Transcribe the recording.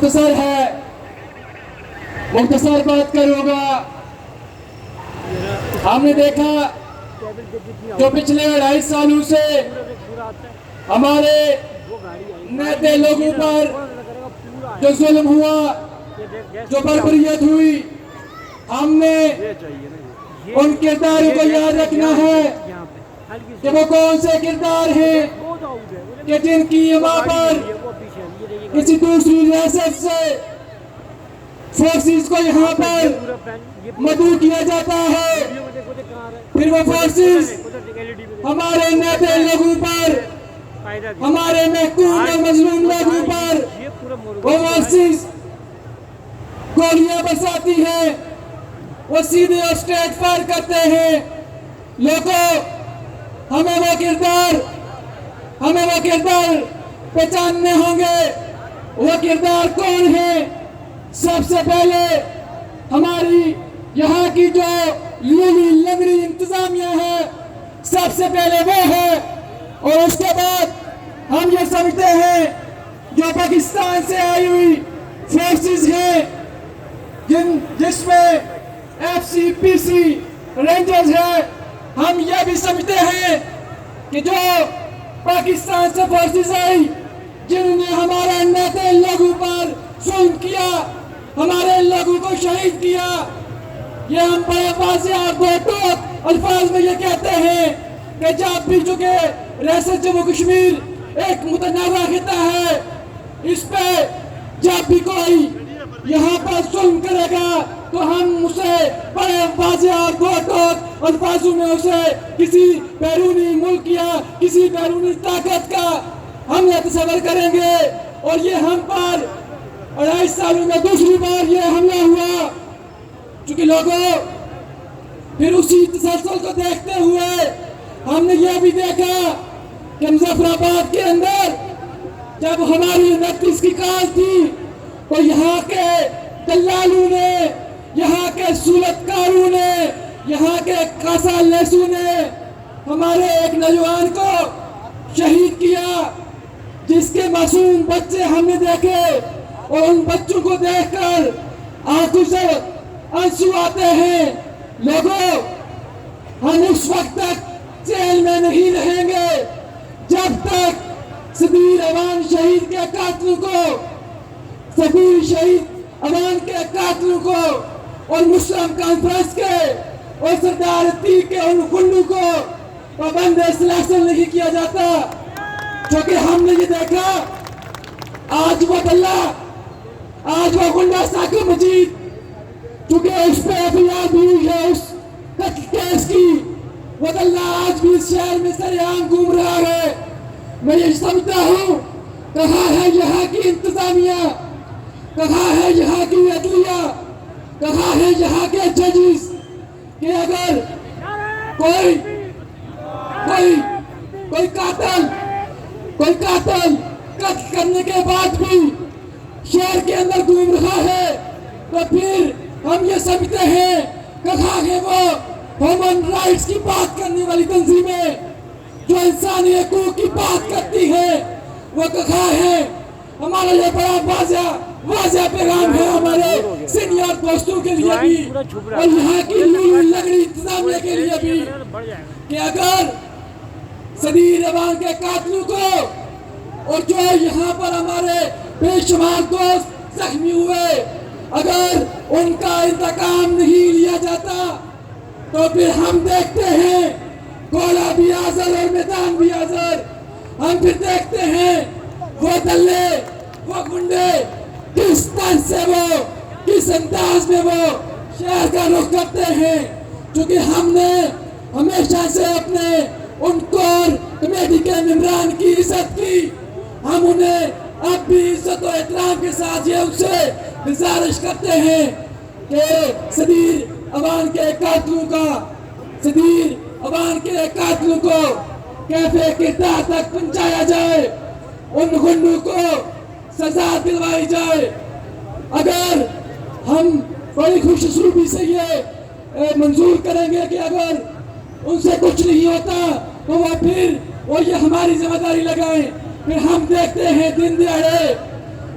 مختصر ہے، مختصر بات کروں گا۔ ہم نے دیکھا جو پچھلے 2.5 سالوں سے ہمارے نہتے لوگوں پر جو ظلم ہوا، جو بربریت ہوئی، ہم نے ان کرداروں کو یاد رکھنا ہے کہ وہ کون سے کردار ہیں کہ جن کی وہاں پر کسی دوسری ریاست سے فورسز کو یہاں پر مدعو کیا جاتا ہے، پھر وہ فورسز ہمارے نہتے لوگوں پر، ہمارے محکوم اور مظلوم لوگوں پر وہ فورسز گولیاں برساتی ہیں، وہ سیدھے اور اسٹریٹ فائر کرتے ہیں۔ لوگوں، ہمیں وہ کردار پہچاننے ہوں گے۔ وہ کردار کون ہیں؟ سب سے پہلے ہماری یہاں کی جو لیلی لنگڑی انتظامیہ ہے، سب سے پہلے وہ ہے، اور اس کے بعد ہم یہ سمجھتے ہیں جو پاکستان سے آئی ہوئی فورسز ہیں، جس میں FCPC رینجرز ہے، ہم یہ بھی سمجھتے ہیں کہ جو پاکستان سے فورسز آئی جنہوں نے ہمارے نہتے لوگوں پر ظلم کیا، ہمارے لوگوں کو شہید کیا، یہ ہم بڑے واضح اور بہت الفاظ میں یہ کہتے ہیں کہ جب بھی چونکہ ریاست جموں کشمیر ایک متنوع خطہ ہے، اس پہ جب بھی کوئی یہاں پر ظلم کرے گا تو ہم اسے بڑے واضح اور بہت الفاظوں میں اسے کسی بیرونی ملک یا کسی بیرونی طاقت کا ہم تصور کریں گے، اور یہ ہم پر 2.5 سالوں میں دوسری بار یہ حملہ ہوا۔ چونکہ لوگوں، پھر اسی تسلسل کو دیکھتے ہوئے ہم نے یہ بھی دیکھا کہ مظفر آباد کے اندر جب ہماری 29 کی کال تھی تو یہاں کے دلالوں نے، یہاں کے سہولت کاروں نے، یہاں کے کاسا لیسوں نے ہمارے ایک نوجوان کو شہید کیا، جس کے معصوم بچے ہم نے دیکھے، اور ان بچوں کو دیکھ کر آنکھوں سے آنسو آتے ہیں۔ لوگوں، ہم اس وقت تک جیل میں نہیں رہیں گے جب تک صدیر امان شہید کے قاتلوں کو، صدیر شہید امان کے قاتلوں کو اور مسلم کانفرنس کے اور سردار عتیق کے ان گنڈوں کو پابند سلاسل نہیں کیا جاتا۔ کیونکہ ہم نے یہ دیکھا، آج وہ دلہ، آج وہ گنڈا ساکر مجید، چونکہ اس پہ FIR بھی ہوئی ہے اس قتل کیس کی، وہ دلہ آج بھی اس شہر میں سریعام گھوم رہا ہے۔ میں یہ سمجھتا ہوں، کہاں ہے یہاں کی انتظامیہ، کہاں ہے یہاں کی عدلیہ، کہاں ہے یہاں کے ججز، کہ اگر کوئی قاتل قتل کرنے کے بعد بھی شہر کے اندر گھوم رہا ہے تو پھر ہم یہ سمجھتے ہیں کہاں ہے وہ ہیومن رائٹس کی بات کرنے والی تنظیمیں جو انسانی حقوق کی بات کرتی ہیں، وہ کہاں ہے؟ ہمارا یہ بڑا واضح پیغام ہے ہمارے سینئر دوستوں کے لیے بھی اور یہاں کی لگڑی انتظامیہ کے لیے بھی، کہ اگر صدیر امان کے قاتلوں کو اور جو یہاں پر ہمارے بے شمار دوست زخمی ہوئے، اگر ان کا انتقام نہیں لیا جاتا تو پھر ہم دیکھتے ہیں گولا بھی آزر اور میدان بھی آزر، ہم پھر دیکھتے ہیں وہ دلے، وہ گنڈے کس طرح سے وہ، کس انداز میں وہ شہر کا رخ کرتے ہیں۔ چونکہ ہم نے ہمیشہ سے اپنے ان کور کمیٹی کے ممبران کی عزت کی، ہم انہیں اب بھی عزت و احترام کے ساتھ یہ ان سے گزارش کرتے ہیں کہ صدیر امان کے قاتلوں کا، صدیر امان کے قاتلوں کو کیفے کردار تک پہنچایا جائے، ان گنڈوں کو سزا دلوائی جائے۔ اگر ہم بڑی خوش اسلوبی سے یہ منظور کریں گے کہ اگر ان سے کچھ نہیں ہوتا تو وہ پھر یہ ہماری ذمہ داری لگائیں، پھر ہم دیکھتے ہیں دن دہاڑے